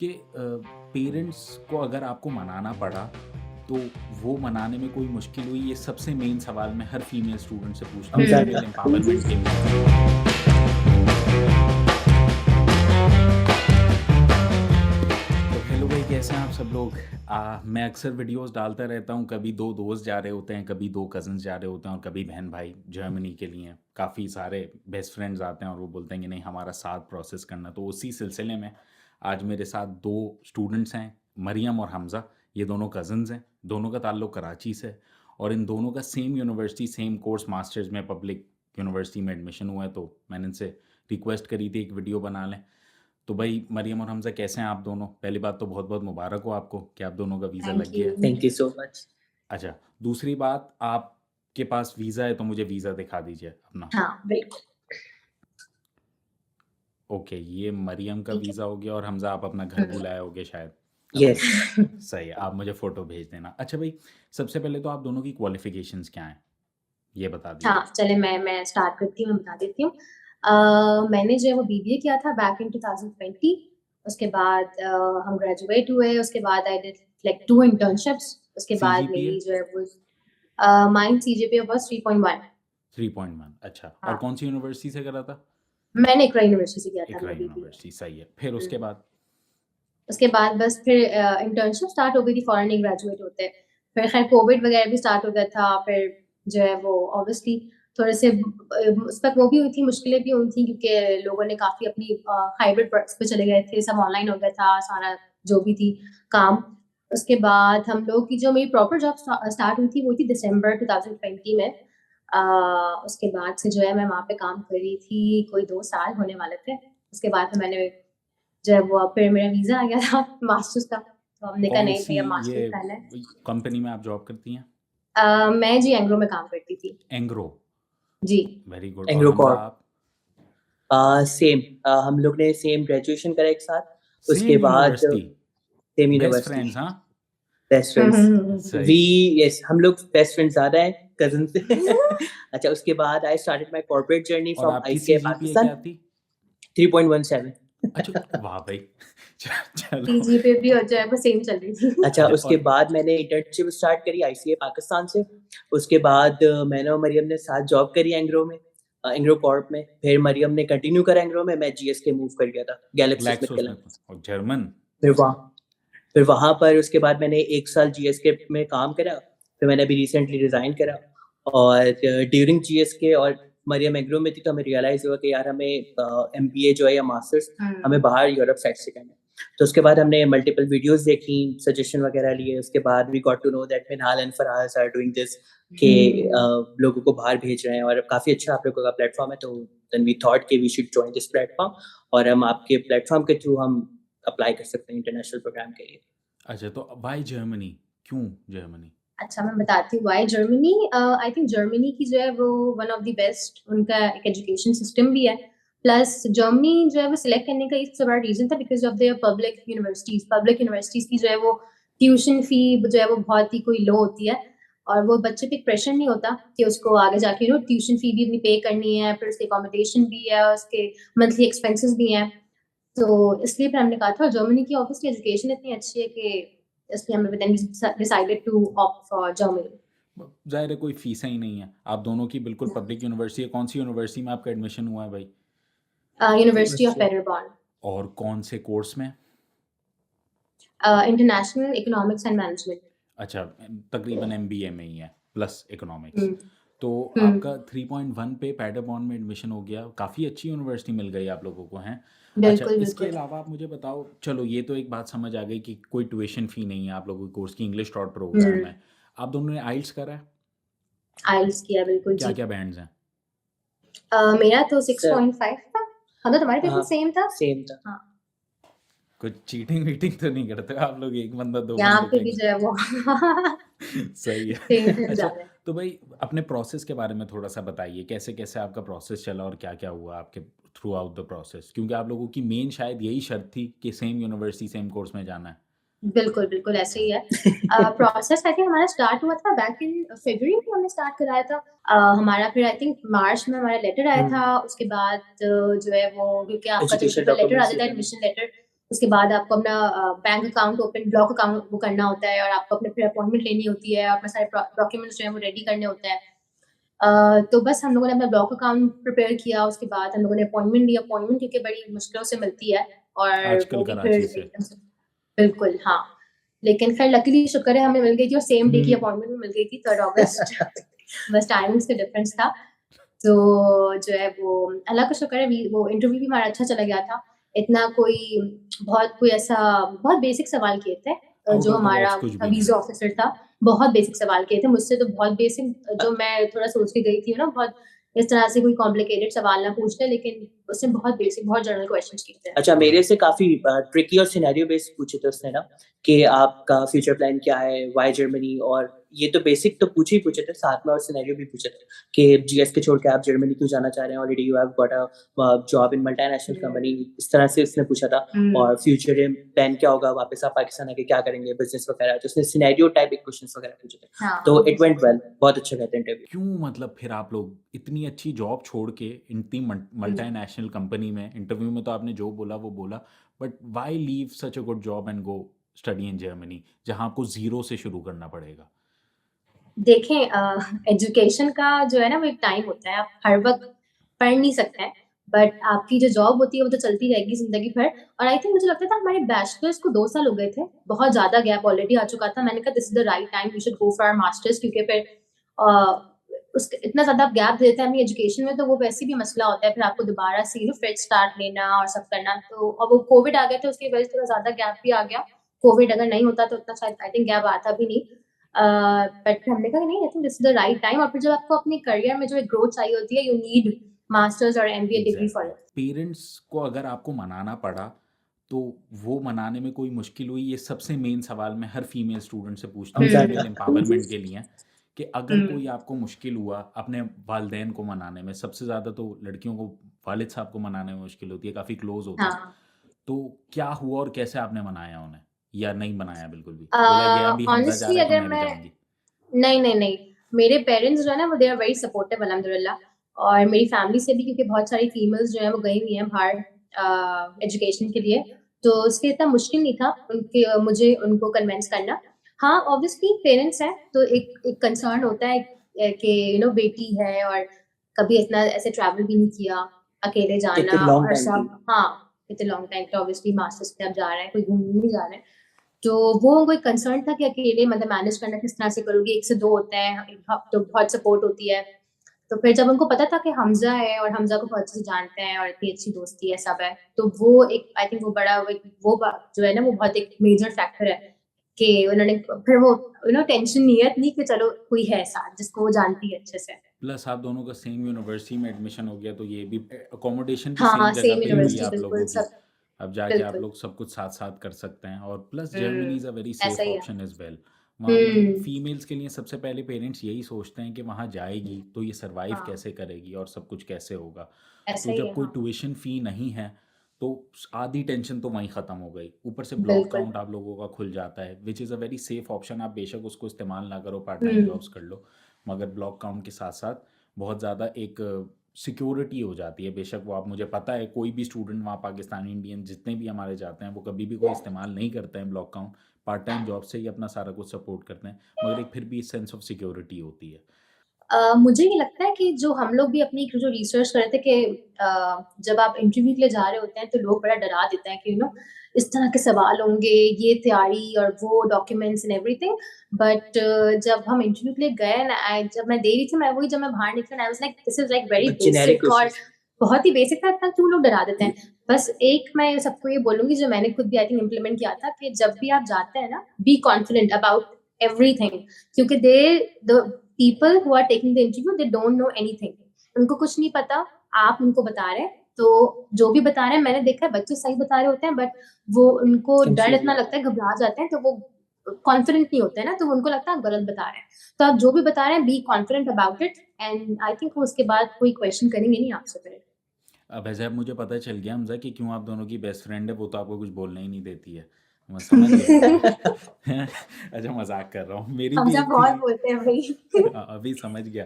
कि पेरेंट्स को अगर आपको मनाना पड़ा, तो वो मनाने में कोई मुश्किल हुई? ये सबसे मेन सवाल मैं हर फीमेल स्टूडेंट से पूछता हूँ फीमेल एम्पावरमेंट के लिए। तो हेलो भाई, कैसे हैं आप सब लोग? मैं अक्सर वीडियोस डालता रहता हूँ, कभी 2 दोस्त जा रहे होते हैं, कभी 2 कज़िन्स जा रहे होते हैं और कभी बहन-भाई जर्मनी के लिए। काफ़ी सारे बेस्ट फ्रेंड्स आते हैं और वो बोलते हैं कि नहीं हमारा साथ प्रोसेस करना। तो उसी सिलसिले में आज मेरे साथ 2 स्टूडेंट्स हैं, मरियम और हमज़ा। ये दोनों कज़िन्स हैं, दोनों का ताल्लुक कराची से है और इन दोनों का same university, same course masters में पब्लिक यूनिवर्सिटी में एडमिशन हुआ है, तो मैंने इनसे रिक्वेस्ट करी थी एक वीडियो बना लें। तो भाई मरियम और हमज़ा, कैसे हैं आप दोनों? पहली बात तो बहुत-बहुत मुबारक हो आपको कि आप दोनों का वीज़ा थैंक लग गया है। You. Thank you so much. अच्छा, दूसरी बात, आपके पास वीज़ा है तो मुझे वीज़ा दिखा दीजिए अपना। हाँ, बिल्कुल, ओके, ये मरियम का ठीक है। वीज़ा हो गया और हमज़ा आप अपना घर हुँ। बुलाए होगे शायद यस। अपने। सही है, आप मुझे फ़ोटो भेज देना। अच्छा भाई, सबसे पहले तो आप दोनों की क्वालिफ़िकेशंस क्या हैं? ये बता दीजिए। हाँ, चलिए मैं स्टार्ट करती हूँ, मैं बता देती हूँ। मैंने जो है वो बीबीए किया था बैक इन 2020। उसके बाद हम ग्रेजुएट हुए, उसके बाद आई डिड लाइक 2 इंटर्नशिप्स। उसके बाद सीजीपीए? मेरी जो है वो माइन सीजीपीए वाज़ 3.1। 3.1, अच्छा, और हाँ, कौन-सी यूनिवर्सिटी से करा था? मैंने इकरा यूनिवर्सिटी से किया था इकरा मेरा बीबीए। यूनिवर्सिटी, सही है। फिर हुँ। उसके बाद? उसके बाद बस फिर इंटर्नशिप स्टार्ट हो गई थी फॉरेन ही ग्रेजुएट होते। फिर खैर कोविड वगैरह भी स्टार्ट हो गया था, फिर जो है वो ऑब्वियसली थोड़े से उस वक़्त वो भी हुई थी, मुश्किलें भी हुई थी क्योंकि लोगों ने काफ़ी अपनी हाइब्रिड वर्क्स पे चले गए थे, सब ऑनलाइन हो गया था सारा जो भी थी काम। उसके बाद हम लोग की जो मेरी प्रॉपर जॉब स्टार्ट हुई थी, वो थी दिसंबर 2020 में। अ, उसके बाद से जो है मैं वहाँ पे काम कर रही थी, कोई 2 साल होने वाले थे। उसके बाद फिर मैंने जब फिर मेरा वीज़ा आ गया था मास्टर्स का, तो हमने कहा नहीं कौन-सी भैया ये मास्टर्स करना है। कंपनी में आप जॉब करती हैं? मैं जी एंग्रो में काम करती थी। एंग्रो, जी। Very good. और एंग्रो हमज़ा कॉर्प। आप? सेम हम लोग ने सेम ग्रेजुएशन करा एक साथ, उसके सेम बाद university, same best university, friends हाँ? बेस्ट हुँ, फ्रेंड्स। हुँ, हुँ, हुँ, हुँ। सही वी है। यस हम लोग बेस्ट फ्रेंड्स ज़्यादा हैं, कज़िन्स। अच्छा उसके बाद I started my corporate journey और फ्रॉम आपकी आईसीआई सीजीपीए पाकिस्तान। क्या थी? 3.17। अच्छा, वाह भाई! चलो। पीजी पे भी और जो है वो सेम चल रही थी। अच्छा अच्छा, उसके और बाद मैंने इंटर्नशिप स्टार्ट करी आईसीआई पाकिस्तान से। उसके बाद मैंने और मरियम ने साथ जॉब करी एंग्रो में, एंग्रो कॉर्प में। फिर मरियम ने कंटिन्यू करा एंग्रो में, मैं जीएसके मूव कर गया था, गैलेक्सी स्मिथकलन। ग्लैक्सोस्मिथक्लाइन और जर्मन? फिर वहाँ फिर वहाँ पर उसके बाद मैंने 1 साल जीएसके में काम करा, फिर मैंने अभी रिसेंटली रिज़ाइन करा और ड्यूरिंग जीएसके और मरियम एग्रो में थी तो हमें रियलाइज़ हुआ कि यार हमें एमबीए जो है या मास्टर्स हमें हुँ। बाहर यूरोप साइड से करना है। तो उसके बाद हमने मल्टीपल वीडियोज़ देखी, सजेशन वगैरह लिए, उसके बाद we got to know that Minhal and Faraz are doing this कि हुँ। लोगों को बाहर भेज रहे हैं और काफ़ी अच्छा आप लोगों का प्लेटफ़ॉर्म है, तो देन वी थॉट कि we should join this platform और हम आपके प्लेटफ़ॉर्म के थ्रू हम अप्लाई कर सकते हैं इंटरनेशनल प्रोग्राम के लिए। अच्छा, तो व्हाई जर्मनी? क्यों जर्मनी? अच्छा मैं बताती हूँ why Germany. I think Germany की जो है वो वन ऑफ द बेस्ट उनका एक एजुकेशन सिस्टम भी है। प्लस जर्मनी जो है वो सिलेक्ट करने का एक सबसे बड़ा रीज़न था because of their public universities की जो है वो ट्यूशन फ़ी जो है वो बहुत ही कोई लो होती है और वो बच्चे पे एक प्रेशर नहीं होता कि उसको आगे जाके ट्यूशन फ़ी भी अपनी पे करनी है, फिर उसकी अकोमोडेशन भी है, उसके मंथली एक्सपेंसेस भी हैं। तो इसलिए फिर हमने कहा था जर्मनी की ऑब्वियसली एजुकेशन इतनी अच्छी है कि इसलिए हमने then decided to opt for Germany. ज़ाहिर है कोई फ़ीसें ही नहीं है। आप दोनों की बिल्कुल पब्लिक यूनिवर्सिटी है। कौन-सी यूनिवर्सिटी में आपका एडमिशन हुआ है भाई? University of university Paderborn. और कौन से कोर्स में? International economics and management. अच्छा, तकरीबन एमबीए में ही है, प्लस हुँ, इकोनॉमिक्स। तो हुँ। आपका 3.1 पे पैडरबॉर्न में एडमिशन हो गया, काफ़ी अच्छी यूनिवर्सिटी मिल गई आप लोगों को, हैं? अच्छा, बिल्कुल, इसके बिल्कुल। अलावा आप मुझे बताओ, चलो ये तो एक बात समझ आ गई कि कोई ट्यूशन फ़ी नहीं है आप लोगों के कोर्स की, इंग्लिश टॉट हुँ, प्रोग्राम है। आप दोनों ने आइल्स करा है? आइल्स किया बिल्कुल जी। क्या-क्या बैंड्स हैं? मेरा तो सर 6.5 था। हाँ, तो तुम्हारे पेपर हाँ, सेम था? सेम था। हाँ, कुछ चीटिंग-वीटिंग तो नहीं करते हो आप लोग, 1 बंदा 2 यहाँ बंदों पे के भी जो है वो सही सेम है। फिर अच्छा, ज़्यादा है। तो भाई अपने प्रोसेस के बारे में थोड़ा-सा बताइए, कैसे-कैसे आपका प्रोसेस चला और क्या-क्या हुआ आपके थ्रू आउट द प्रोसेस? क्योंकि आप लोगों की मेन शायद यही शर्त थी कि सेम यूनिवर्सिटी, सेम कोर्स में जाना है। बिल्कुल, बिल्कुल ऐसे ही है। प्रोसेस आई थिंक हमारा स्टार्ट हुआ था बैक इन फरवरी में हमने स्टार्ट कराया था। हमारा फिर आई थिंक मार्च में हमारा लेटर आया हुँ, था, उसके बाद जो है वो क्योंकि आपका जब एजुकेशनल लेटर आ डॉक्यूमेंट्स जाता है लेकर। एडमिशन लेटर, उसके बाद आपको अपना bank account open block account वो करना होता है और आपको अपने फिर अपॉइंटमेंट लेनी होती है, अपने सारे डॉक्यूमेंट्स जो है वो रेडी करने होते हैं। तो बस हम लोगों ने अपना ब्लॉक अकाउंट प्रिपेयर किया, उसके बाद हम लोगों ने अपॉइंटमेंट ली। अपॉइंटमेंट क्योंकि बड़ी मुश्किलों से मिलती है और आजकल वो भी फिर कराची से। एकदम से बिल्कुल, हाँ। लेकिन खैर लकीली शुक्र है हमें मिल गई थी और सेम डे की अपॉइंटमेंट भी मिल गई थी 3 अगस्त। बस टाइमिंग्स का डिफरेंस था। तो जो है वो अल्लाह का शुक्र है वो इंटरव्यू भी हमारा अच्छा चला गया था। इतना कोई ऐसा बहुत बेसिक सवाल किए थे। आउट जो ऑफ द हमारा बॉक्स कुछ भी नहीं। वीज़ा ऑफिसर था, बहुत बेसिक सवाल किए थे। मुझसे तो बहुत बेसिक जो मैं थोड़ा सोच के गई थी ना, बहुत इस तरह से कोई कॉम्प्लिकेटेड सवाल ना पूछ ले, लेकिन उसने बहुत बेसिक, बहुत जनरल क्वेश्चंस किए थे। अच्छा, मेरे से काफ़ी ट्रिकी और सिनेरियो बेस्ड पूछे थे उसने ना, कि आपका फ्यूचर प्लान क्या है, व्हाई जर्मनी, और ये तो बेसिक तो पूछे थे, साथ में और सिनेरियो भी पूछे थे कि जीएस के छोड़ के आप जर्मनी क्यों जाना चाह रहे हैं, already you have got a job in multinational company, इस तरह से उसने पूछा था। और फ्यूचर प्लान क्या होगा, वापस आप पाकिस्तान आके क्या करेंगे, बिजनेस वगैरह, तो उसने सिनेरियो टाइप क्वेश्चंस वगैरह पूछे थे। हाँ, तो इट वेंट वेल, बहुत अच्छा गया था इंटरव्यू। क्यों मतलब फिर आप लोग इतनी अच्छी जॉब छोड़ के इतनी मल्टीनेशनल कंपनी में, इंटरव्यू में तो आपने जो बोला वो बोला, but why leave such a good job and go study in Germany जहां आपको जीरो से शुरू करना पड़ेगा? देखें, एजुकेशन का जो है ना वो एक टाइम होता है, आप हर वक्त पढ़ नहीं सकते हैं, बट आपकी जो जॉब होती है वो तो चलती रहेगी जिंदगी भर। और आई थिंक मुझे लगता था हमारे बैचलर्स को 2 साल हो गए थे, बहुत ज्यादा गैप ऑलरेडी आ चुका था। मैंने कहा this is the right time, we should go for our masters, क्योंकि फिर उस इतना ज्यादा आप गैप देते हैं अपनी एजुकेशन में तो वो वैसे भी मसला होता है, फिर आपको दोबारा से फिर स्टार्ट लेना और सब करना। तो और वो कोविड आ गया तो उसकी वजह से थोड़ा ज्यादा गैप भी आ गया। कोविड अगर नहीं होता तो उतना शायद आई थिंक गैप आता भी नहीं। बट हमने कहा नहीं, I think this is the right time. और फिर जब आपको अपने करियर में जो एक ग्रोथ चाहिए होती है, यू नीड मास्टर्स और MBA degree for it. Parents को अगर आपको मनाना पड़ा तो वो मनाने में कोई मुश्किल हुई? ये सबसे मेन सवाल मैं हर फीमेल स्टूडेंट से पूछता हूँ फीमेल एम्पावरमेंट के लिए, कि अगर कोई आपको मुश्किल हुआ अपने वालिदैन को मनाने में, सबसे ज़्यादा तो लड़कियों को वालिद साहब को मनाने में मुश्किल होती है, काफ़ी क्लोज होते हैं, हाँ, तो क्या हुआ और कैसे आपने मनाया उन्हें, या नहीं मनाया बिल्कुल भी? बोला ये अभी हमजा जा ऑनेस्टली रहा है तो अगर मैं भी मैं जाऊंगी। नहीं, मेरे पेरेंट्स जो है ना वो दे आर वेरी सपोर्टिव अल्हम्दुलिल्लाह। और मेरी फैमिली से भी, क्योंकि बहुत सारी फीमेल्स जो है वो गई हुई हैं बाहर एजुकेशन के लिए, तो उसके इतना मुश्किल नहीं था मुझे उनको कन्विंस करना। हाँ, ऑब्वियसली पेरेंट्स हैं तो एक कंसर्न होता है कि बेटी है और कभी इतना ऐसे ट्रैवल भी नहीं किया, अकेले जाना इतने लॉन्ग और टाइम की। सब। हाँ, इतने लॉन्ग टाइम के ऑब्वियसली मास्टर्स पे आप जा रहे हैं, कोई घूमने नहीं जा रहे हैं। तो वो कोई कंसर्न था कि अकेले मतलब मैनेज करना किस तरह से करोगी, 1 से 2 होते हैं, तो बहुत सपोर्ट होती है। तो फिर जब उनको पता था कि हमजा है और हमजा को बहुत अच्छे से जानते हैं और इतनी अच्छी दोस्ती है, सब है, तो वो एक आई थिंक वो बड़ा वो बात जो है ना वो बहुत एक मेजर फैक्टर है कि उन्होंने फिर वो टेंशन नहीं है इतनी कि चलो कोई है साथ जिसको वो जानती है अच्छे से। प्लस आप दोनों का सेम यूनिवर्सिटी में एडमिशन हो गया तो ये भी अकोमोडेशन भी हाँ, सेम जगह सेम पे ही हुई यूनिवर्सिटी आप बिल्कुल लोगों की। सब अब जाके आप बिल्कुल। लोग सब कुछ साथ साथ कर सकते हैं, और plus Germany is a very ऐसा सेफ ही है। Option as well. वहाँ मतलब हुँ, फीमेल्स के लिए सबसे पहले पेरेंट्स यही सोचते हैं कि वहाँ जाएगी तो ये सरवाइव हाँ, कैसे करेगी और सब कुछ कैसे होगा। ऐसा तो ही जब है, कोई हाँ, ट्यूशन फ़ी नहीं है तो आधी टेंशन तो वहीं ख़त्म हो गई, ऊपर से ब्लॉक बिल्कुल। काउंट आप लोगों का खुल जाता है which is a very safe option. आप बेशक उसको इस्तेमाल ना करो, पार्ट टाइम हुँ, जॉब्स कर लो, मगर ब्लॉक काउंट के साथ साथ बहुत ज़्यादा एक सिक्योरिटी हो जाती है। बेशक वो आप, मुझे पता है कोई भी स्टूडेंट वहाँ पाकिस्तानी इंडियन जितने भी हमारे जाते हैं वो कभी भी कोई इस्तेमाल नहीं करते हैं block count, part time job से ही अपना सारा कुछ सपोर्ट करते हैं, मगर एक फिर भी सेंस ऑफ सिक्योरिटी होती है। मुझे ये लगता है कि जो हम लोग भी अपनी जो रिसर्च कर रहे थे कि जब आप इंटरव्यू के लिए जा रहे होते हैं तो लोग बड़ा डरा देते हैं कि इस तरह के सवाल होंगे, ये तैयारी और वो डॉक्यूमेंट्स एंड एवरीथिंग। बट जब हम इंटरव्यू के लिए गए ना, जब मैं दे रही थी, मैं जब मैं बाहर निकली, I was like this is like very generic basic और क्वेश्चंस। बहुत ही बेसिक था। इतना क्यों लोग डरा देते हैं? बस एक मैं सबको ये बोलूंगी जो मैंने खुद भी आई थिंक इम्प्लीमेंट किया था, कि जब भी आप जाते हैं ना, बी कॉन्फिडेंट अबाउट एवरीथिंग, क्योंकि the people who are taking the interview they don't know anything, उनको कुछ नहीं पता, आप उनको बता रहे हैं। तो जो भी बता रहे हैं, मैंने देखा है बच्चे सही बता रहे होते हैं, बट वो उनको डर इतना लगता है, घबरा जाते हैं, तो वो कॉन्फिडेंट नहीं होते हैं ना, तो उनको लगता है आप गलत बता रहे हैं। तो आप जो भी बता रहे हैं, B confident about it, and I think वो उसके बाद कोई क्वेश्चन करेंगे नहीं आपसे फिर। अब ऐसे अब मुझे पता चल गया हमजा कि क्यों आप दोनों की बेस्ट फ्रेंड है, वो तो आपको कुछ बोलने ही नहीं देती है। मैं समझ गया मैं। अच्छा मजाक कर रहा हूँ, मेरी हम भी सब एक बहुत थी। बोलते हैं भाई। अभी समझ गया,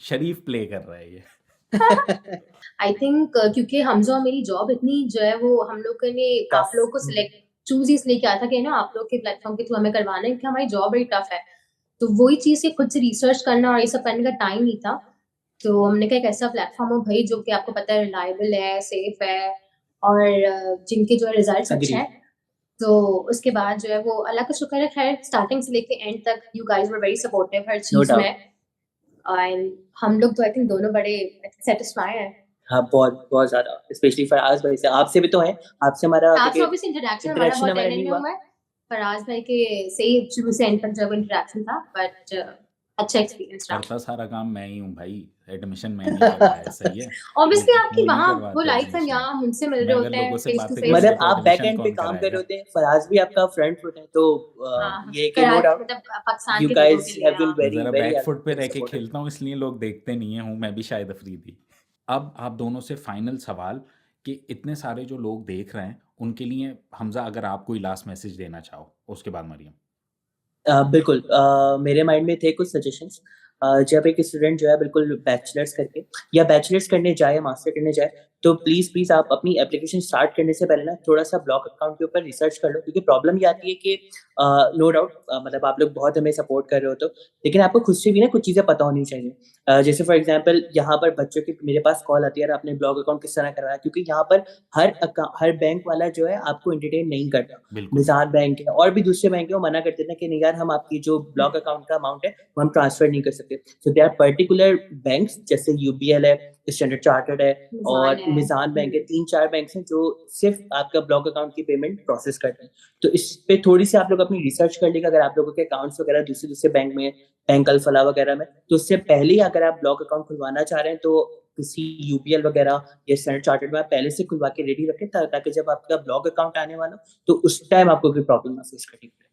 शरीफ प्ले कर रहा है ये। आई थिंक क्योंकि हमज़ा और मेरी जॉब इतनी जो है वो हम लोगों ने आप टफ लोग को सिलेक्ट चूज़ इसलिए किया था कि ना आप लोग के प्लेटफ़ॉर्म के थ्रू हमें करवाना है क्योंकि हमारी जॉब बड़ी टफ है। तो वही चीज़ से खुद से रिसर्च करना और ये सब करने का टाइम नहीं था। तो हमने कहा एक ऐसा प्लेटफ़ॉर्म हो भई जो कि आपको पता है रिलायबल है, सेफ है और जिनके जो है रिज़ल्ट्स अच्छे एग्रीड। हैं। तो उसके बाद जो है वो अल्लाह का शुक्र है खैर स्टार्टिंग से लेके एंड तक you guys were very supportive हर नो चीज़ डाउट। में एंड हम लोग तो आई थिंक दोनों बड़े सैटिस्फाई हैं। हाँ, बहुत ज़्यादा, स्पेशली फराज़ भाई से, आपसे भी तो हैं, आपसे हमारा आपसे क्योंकि ऑब्वियसली इंटरैक्शन हमारा इंटरेक्शन बहुत हमारा एंड नहीं में हुआ। हुआ है। फराज़ भाई के से ही शुरू से एंड तक जो है वो इंटरैक्शन था बट अच्छा एक्सपीरियंस रहा। करता सारा काम मैं ही हूँ भाई, एडमिशन मैंने ही करवाया है, सही है? ऑब्वियसली वो आपकी वो नहीं वहाँ वो करवाते लाइफ है, एडमिशन। यहाँ हम उनसे मिल मैं रहे अगर होते लोगों हैं से फेस टू बातें फेस। करूँगा मतलब तो आप बैक एडमिशन एंड पे कौन काम कर रहे कराएगा? होते हैं, फराज़ भी आपका फ्रंट फुट है, तो हाँ, ये कि नो कराची डाउट मतलब पाकिस्तान यू के लोगों गाइज़ के लिए हैव बीन हाँ। वेरी ज़रा वेरी बैक फुट पे हेल्पफुल एंड रह के सपोर्टिव। खेलता हूँ इसलिए लोग देखते नहीं हैं, मैं भी शायद अफ़रीदी। अब आप दोनों से फाइनल सवाल कि इतने सारे जो लोग देख रहे हैं, उनके लिए हमज़ा अगर आप कोई लास्ट मैसेज देना चाहो, उसके बाद मरियम। बिल्कुल, मेरे माइंड में थे कुछ सजेशंस। जब एक स्टूडेंट जो है बिल्कुल बैचलर्स करके या बैचलर्स करने जाए या मास्टर करने जाए, तो प्लीज़ आप अपनी एप्लीकेशन स्टार्ट करने से पहले ना थोड़ा-सा ब्लॉग अकाउंट के ऊपर रिसर्च कर लो, क्योंकि प्रॉब्लम ये आती है कि नो डाउट मतलब आप लोग बहुत हमें सपोर्ट कर रहे हो तो, लेकिन आपको खुद से भी ना कुछ चीज़ें पता होनी चाहिए। जैसे फॉर एग्ज़ाम्पल यहाँ पर बच्चों की मेरे पास कॉल आती है, यार आपने ब्लॉग अकाउंट किस तरह करवाया? क्योंकि यहाँ पर हर बैंक वाला जो है आपको एंटरटेन नहीं करता। बिल्कुल। निज़ार बैंक है और भी दूसरे बैंक है, वो मना करते थे कि नहीं यार हम आपकी जो ब्लॉक अकाउंट का अमाउंट है वो हम ट्रांसफर नहीं कर सकते। So there are particular banks जैसे यूबीएल है, स्टैंडर्ड चार्टर्ड है मिज़ान और है। मिज़ान बैंक है, 3-4 बैंक्स हैं जो सिर्फ़ आपका ब्लॉक अकाउंट की पेमेंट प्रोसेस करते हैं। तो इस पे थोड़ी-सी आप लोग अपनी रिसर्च कर लीजिए, अगर आप लोगों के अकाउंट्स वगैरह दूसरे-दूसरे बैंक में, बैंक अल फलाह वगैरह में, तो उससे पहले ही अगर आप ब्लॉक अकाउंट खुलवाना चाह रहे हैं तो किसी यूबीएल वगैरह या स्टैंडर्ड चार्टर्ड में आप पहले से खुलवा के रेडी रखें, ताकि जब आपका ब्लॉक अकाउंट आने वाला हो तो उस टाइम आपको कोई प्रॉब्लम ना फेस करनी पड़े।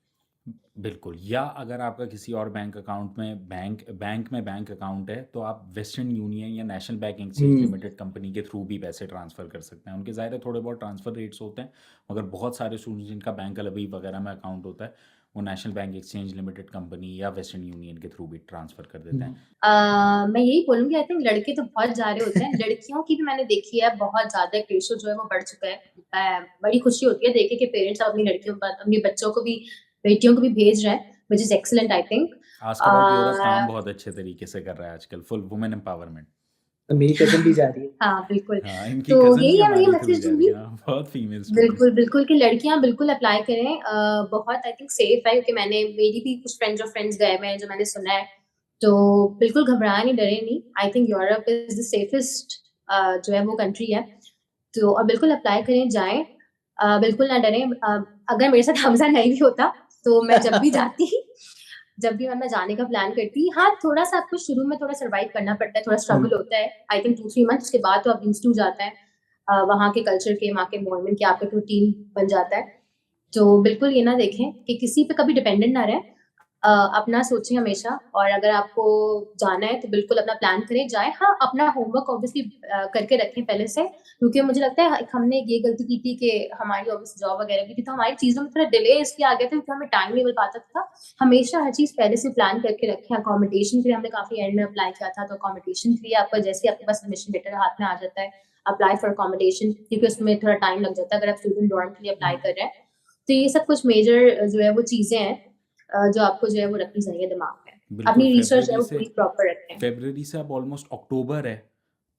बिल्कुल, या अगर आपका किसी और बैंक अकाउंट में बैंक अकाउंट है, तो आप वेस्टर्न यूनियन या नेशनल बैंक एक्सचेंज हुँ। लिमिटेड कंपनी के थ्रू भी पैसे ट्रांसफ़र कर सकते हैं। उनके ज़ाहिर है थोड़े बहुत ट्रांसफ़र रेट्स होते हैं, मगर बहुत सारे स्टूडेंट्स जिनका बैंक अलवी वगैरह में अकाउंट होता है, वो national bank exchange limited company या वेस्टर्न यूनियन के थ्रू भी ट्रांसफ़र कर देते हैं। मैं यही बोलूँगी आई थिंक लड़के तो बहुत जा रहे होते हैं, लड़कियों की भी मैंने देखी है बहुत ज़्यादा एक रेशो जो है वो बढ़ चुका है। बड़ी खुशी होती है देख के कि पेरेंट्स अब अपनी लड़कियों पर अपने बच्चों को भी बेटियों को भी भेज रहे हैं, which is excellent I think. Ask about Europe काम बहुत अच्छे तरीके से कर रहा है आजकल, फुल वुमेन एम्पावरमेंट। तो मेरी कज़िन भी जा रही है। हाँ, बिल्कुल। हाँ, इनकी तो कज़िन यही भी है मैं ये हमारे थ्रू मैसेज जा रही दूँगी है। हाँ, बहुत फीमेल स्टूडेंट्स। बिल्कुल, बिल्कुल कि लड़कियाँ बिल्कुल अप्लाई करें बहुत आई थिंक सेफ है क्योंकि मेरी भी कुछ फ्रेंड्स गए हुए हैं जो मैंने सुना है। तो बिल्कुल घबराएँ नहीं, डरें नहीं। I think Europe is the safest जो है वो कंट्री है। तो और बिल्कुल अप्लाई करें, जाएँ। बिल्कुल ना डरें। अगर मेरे साथ हमज़ा नहीं भी होता तो मैं जब भी जाती जब भी मैं जाने का प्लान करती हाँ, थोड़ा-सा आपको शुरू में थोड़ा सर्वाइव करना पड़ता है, थोड़ा हुँ। स्ट्रगल होता है। आई थिंक 2-3 मंथ्स के बाद तो आप यूज़्ड टू जाते हैं। वहाँ के कल्चर के, वहाँ के एनवायरनमेंट के आपका एक रूटीन बन जाता है। तो बिल्कुल ये ना देखें कि किसी पे कभी डिपेंडेंट ना रहें। अपना सोचें हमेशा और अगर आपको जाना है तो बिल्कुल अपना प्लान करें, जाएँ। हाँ, अपना होमवर्क ऑब्वियसली करके रखें पहले से क्योंकि मुझे लगता है हमने ये गलती की थी कि हमारी ऑब्वियसली जॉब वगैरह की थी, तो हमारी चीज़ों में थोड़ा डिले इसलिए आ गया था क्योंकि हमें टाइम नहीं मिल पाता था। हमेशा हर चीज़ पहले से प्लान करके रखें। अकोमोडेशन के लिए हमने काफ़ी एंड में अप्लाई किया था, तो अकोमोडेशन के लिए आपका जैसे ही आपके पास एडमिशन लेटर हाथ में आ जाता है, अप्लाई फॉर अकोमोडेशन क्योंकि उसमें थोड़ा टाइम लग जाता है अगर आप स्टूडेंट डॉर्म के लिए अप्लाई कर रहे हैं। तो ये सब कुछ मेजर जो है वो चीज़ें हैं जो आपको जो है वो रखनी चाहिए दिमाग में। बिल्कुल, अपनी रिसर्च है वो पूरी प्रॉपर रखें। फ़रवरी से अब ऑलमोस्ट अक्टूबर है,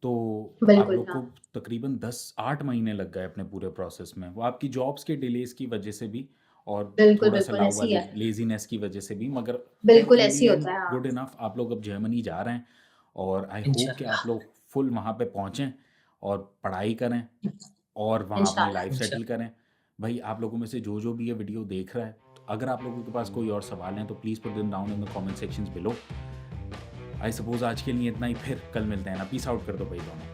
तो आप बिल्कुल, लोग को हाँ। तकरीबन 10-8 महीने लग गए अपने पूरे प्रोसेस में। वो आपकी जॉब्स के डिलेज़ की वजह से भी और बिल्कुल, थोड़ा-सा बिल्कुल ऐसे ही है। लेज़ीनेस की वजह से भी, मगर खैर बिल्कुल इन ऐसे दी ही एंड होता है, हाँ। गुड इनफ आप लोग अब जर्मनी जा रहे हैं और आई होप कि इंशाल्लाह, आप लोग फुल वहाँ पे पहुँचें और पढ़ाई करें और वहाँ अपनी इंशाल्लाह। लाइफ़ सेटल इंशाल्लाह। करें। भाई आप लोगों में से जो भी ये वीडियो देख रहा है, तो अगर आप लोगों के पास कोई और सवाल हैं, तो please put them down in the comment sections below. I suppose आज के लिए इतना ही, फिर कल मिलते हैं ना। पीस आउट कर दो भाई दोनों।